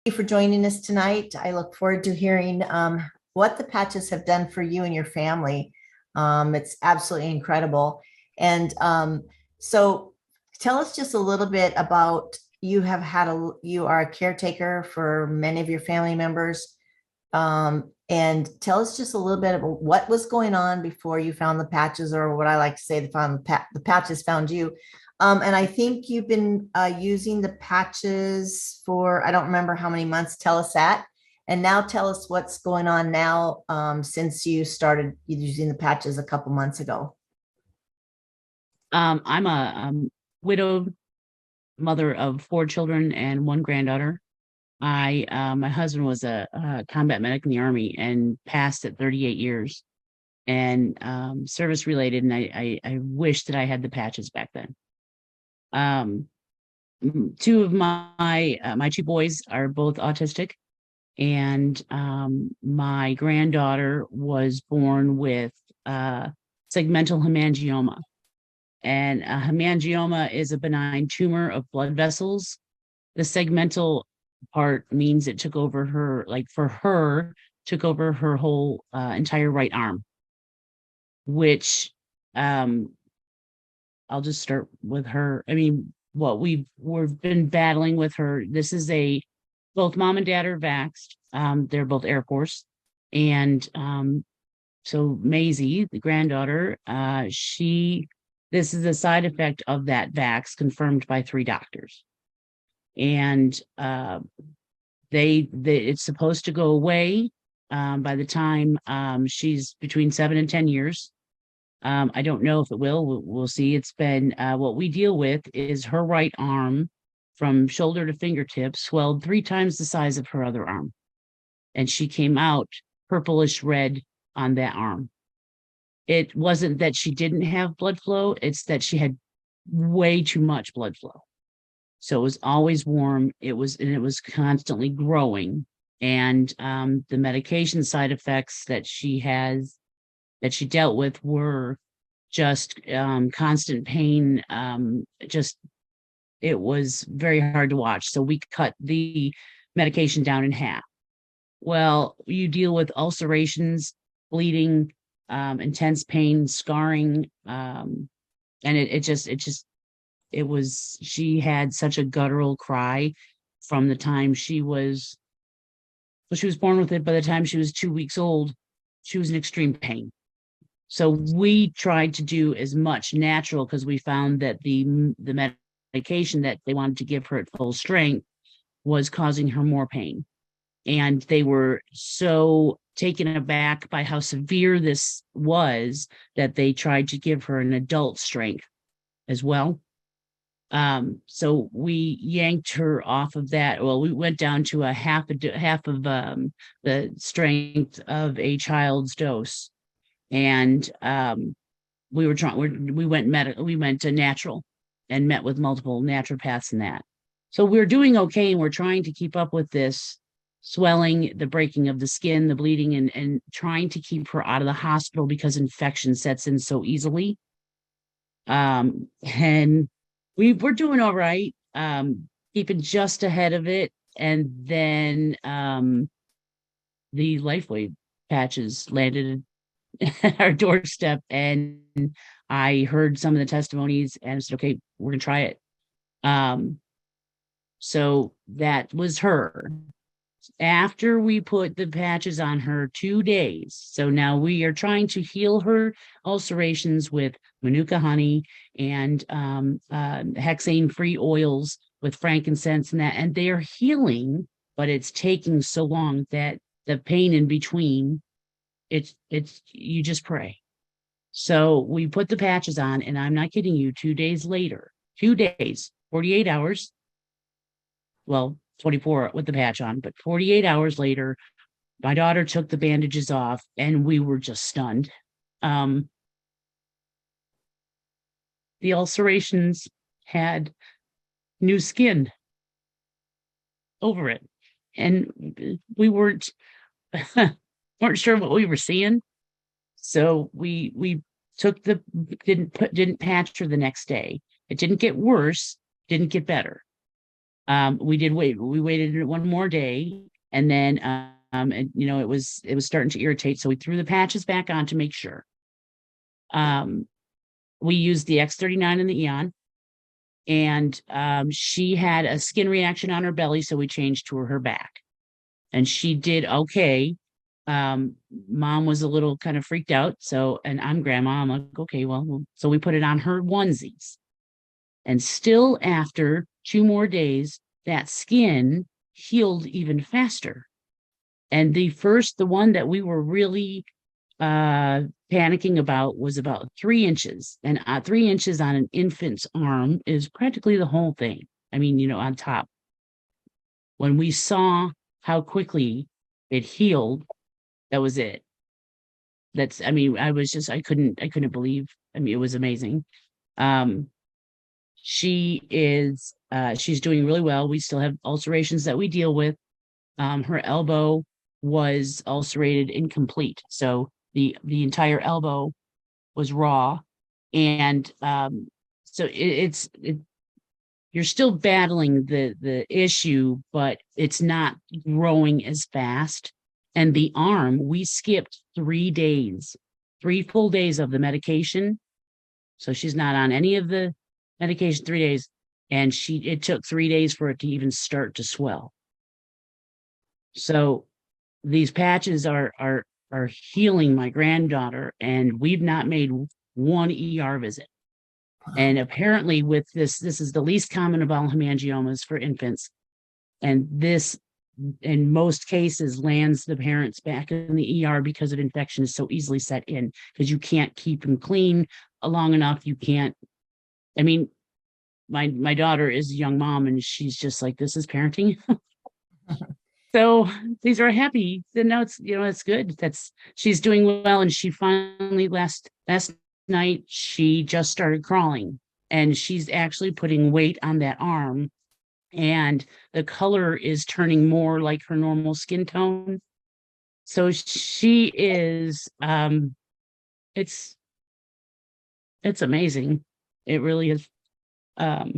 you for joining us tonight. I look forward to hearing what the patches have done for you and your family. It's absolutely incredible. And so tell us just a little bit about you are a caretaker for many of your family members. And tell us just a little bit about what was going on before you found the patches, or what I like to say, the patches found you. And I think you've been using the patches for, I don't remember how many months. Tell us that. And now tell us what's going on now, since you started using the patches a couple months ago. I'm a widowed mother of four children and one granddaughter. My husband was a combat medic in the Army and passed at 38 years and service related. And I wish that I had the patches back then. Um, Two of my two boys are both autistic, and my granddaughter was born with segmental hemangioma. And a hemangioma is a benign tumor of blood vessels. The segmental part means it took over her, like for her, took over her whole entire right arm, which um, I'll just start with her. I mean, what we've been battling with her. This is a both mom and dad are vaxxed. They're both Air Force, and so Maisie, the granddaughter, she this is a side effect of that vax confirmed by three doctors, and it's supposed to go away by the time she's between 7 and 10 years. I don't know if it will. We'll see. It's been what we deal with is her right arm from shoulder to fingertips swelled 3 times the size of her other arm, and she came out purplish red on that arm. It wasn't that she didn't have blood flow, it's that she had way too much blood flow. So it was always warm. It was constantly growing. And the medication side effects that she dealt with were just constant pain. Just it was very hard to watch. So we cut the medication down in half. Well, you deal with ulcerations, bleeding, intense pain, scarring, and it was, she had such a guttural cry from the time she was born with it. By the time she was 2 weeks old, she was in extreme pain. So we tried to do as much natural because we found that the medication that they wanted to give her at full strength was causing her more pain. And they were so taken aback by how severe this was that they tried to give her an adult strength as well. So we yanked her off of that. Well, we went down to half of the strength of a child's dose, and we went to natural and met with multiple naturopaths in that. So we're doing okay, and we're trying to keep up with this swelling, the breaking of the skin, the bleeding, and trying to keep her out of the hospital because infection sets in so easily. And we're doing all right, keeping just ahead of it. And then the Lifeway patches landed at our doorstep, and I heard some of the testimonies and I said, okay, we're gonna try it. So that was her. After we put the patches on her 2 days, so now we are trying to heal her ulcerations with manuka honey and hexane free oils with frankincense and that, and they are healing, but it's taking so long that the pain in between, it's you just pray. So we put the patches on, and I'm not kidding you, 2 days later, 2 days, 48 hours, well, 24 with the patch on, but 48 hours later, my daughter took the bandages off and we were just stunned. The ulcerations had new skin over it, and we weren't sure what we were seeing. So we took the didn't patch her the next day. It didn't get worse, didn't get better. We waited one more day, and then it was starting to irritate, so we threw the patches back on to make sure. Um, we used the X39 and the Eon, and she had a skin reaction on her belly, so we changed to her back, and she did okay. Mom was a little kind of freaked out, so, and I'm grandma. I'm like, okay, well, so we put it on her onesies, and still after 2 more days, that skin healed even faster. And the one that we were really panicking about was about 3 inches, and 3 inches on an infant's arm is practically the whole thing. I mean, on top. When we saw how quickly it healed, that was it. I mean, I couldn't believe. I mean, it was amazing. Um, she's doing really well. We still have ulcerations that we deal with. Her elbow was ulcerated incomplete. So the entire elbow was raw. And so you're still battling the issue, but it's not growing as fast. And the arm, we skipped 3 days, 3 full days of the medication. So she's not on any of the medication 3 days. And it took 3 days for it to even start to swell. So these patches are healing my granddaughter, and we've not made one ER visit. And apparently, with this is the least common of all hemangiomas for infants, and this, in most cases, lands the parents back in the ER because of infection is so easily set in, because you can't keep them clean long enough. You can't. I mean, my daughter is a young mom, and she's just like, this is parenting. So these are happy. Then now it's good. She's doing well, and she finally last night she just started crawling, and she's actually putting weight on that arm, and the color is turning more like her normal skin tone. So she is it's amazing. It really is. Um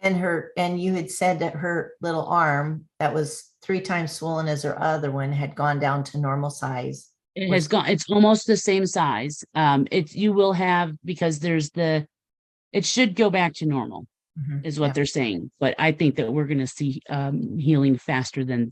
And you had said that her little arm that was 3 times swollen as her other one had gone down to normal size. it has Was gone, it's almost the same size. You will have, because it should go back to normal, Mhm, is what yeah. they're saying. But I think that we're going to see healing faster than